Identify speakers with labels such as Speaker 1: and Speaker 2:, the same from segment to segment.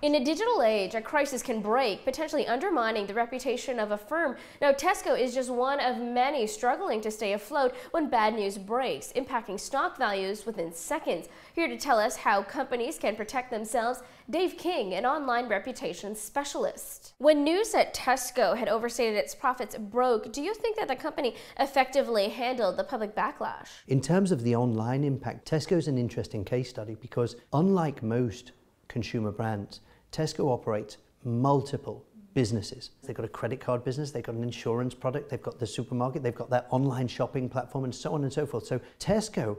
Speaker 1: In a digital age, a crisis can break, potentially undermining the reputation of a firm. Now, Tesco is just one of many struggling to stay afloat when bad news breaks, impacting stock values within seconds. Here to tell us how companies can protect themselves, Dave King, an online reputation specialist. When news that Tesco had overstated its profits broke, do you think that the company effectively handled the public backlash?
Speaker 2: In terms of the online impact, Tesco is an interesting case study because unlike most consumer brands, Tesco operates multiple businesses. They've got a credit card business, they've got an insurance product, they've got the supermarket, they've got that online shopping platform, and so on and so forth. So Tesco,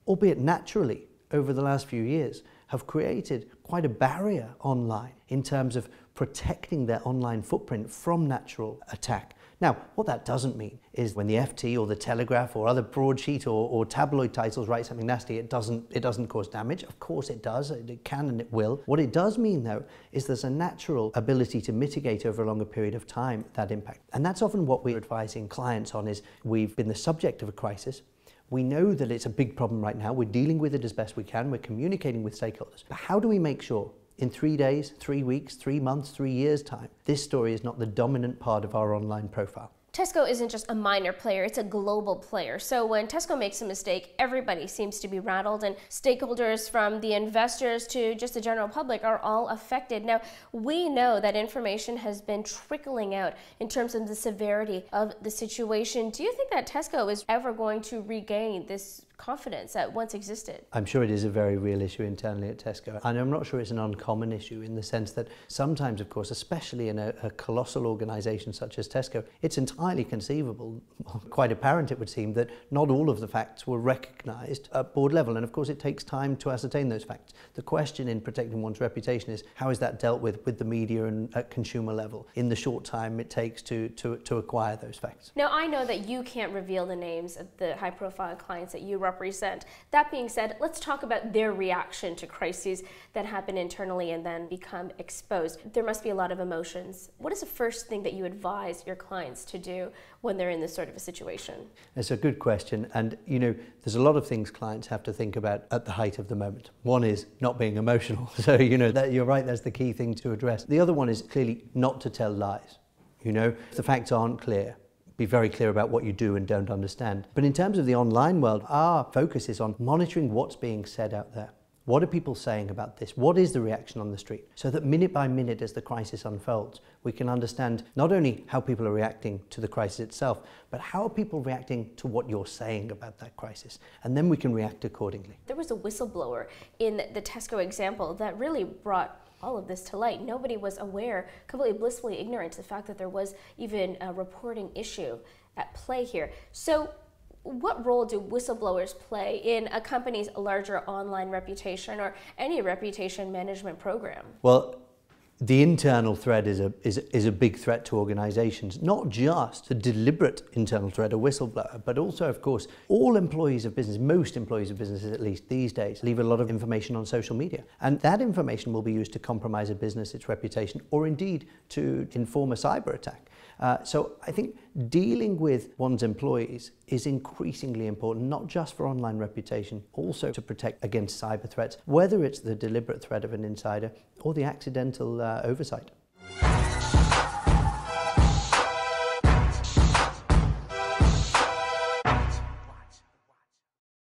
Speaker 2: albeit naturally over the last few years, have created quite a barrier online in terms of protecting their online footprint from natural attack. Now, what that doesn't mean is when the FT or the Telegraph or other broadsheet or tabloid titles write something nasty, it doesn't cause damage. Of course it does, it can and it will. What it does mean though is there's a natural ability to mitigate over a longer period of time that impact. And that's often what we're advising clients on is we've been the subject of a crisis. We know that it's a big problem right now. We're dealing with it as best we can. We're communicating with stakeholders. But how do we make sure in 3 days, 3 weeks, 3 months, 3 years' time, this story is not the dominant part of our online profile?
Speaker 1: Tesco isn't just a minor player, it's a global player. So when Tesco makes a mistake, everybody seems to be rattled, and stakeholders from the investors to just the general public are all affected. Now, we know that information has been trickling out in terms of the severity of the situation. Do you think that Tesco is ever going to regain this confidence that once existed?
Speaker 2: I'm sure it is a very real issue internally at Tesco, and I'm not sure it's an uncommon issue in the sense that sometimes, of course, especially in a colossal organisation such as Tesco, it's entirely conceivable, quite apparent it would seem, that not all of the facts were recognised at board level, and of course it takes time to ascertain those facts. The question in protecting one's reputation is how is that dealt with the media and at consumer level in the short time it takes to acquire those facts.
Speaker 1: Now, I know that you can't reveal the names of the high-profile clients that you represent. That being said, let's talk about their reaction to crises that happen internally and then become exposed. There must be a lot of emotions. What is the first thing that you advise your clients to do when they're in this sort of a situation?
Speaker 2: It's a good question, and you know, there's a lot of things clients have to think about at the height of the moment. One is not being emotional, so you know, that you're right, that's the key thing to address. The other one is clearly not to tell lies. You know, if the facts aren't clear, be very clear about what you do and don't understand. But in terms of the online world, our focus is on monitoring what's being said out there. What are people saying about this? What is the reaction on the street? So that minute by minute as the crisis unfolds, we can understand not only how people are reacting to the crisis itself, but how are people reacting to what you're saying about that crisis? And then we can react accordingly.
Speaker 1: There was a whistleblower in the Tesco example that really brought all of this to light. Nobody was aware, completely blissfully ignorant to the fact that there was even a reporting issue at play here. So what role do whistleblowers play in a company's larger online reputation or any reputation management program?
Speaker 2: Well, the internal threat is a big threat to organisations, not just the deliberate internal threat, a whistleblower, but also, of course, all employees of business, most employees of businesses at least these days, leave a lot of information on social media. And that information will be used to compromise a business, its reputation, or indeed to inform a cyber attack. So I think dealing with one's employees is increasingly important, not just for online reputation, also to protect against cyber threats, whether it's the deliberate threat of an insider or the accidental oversight.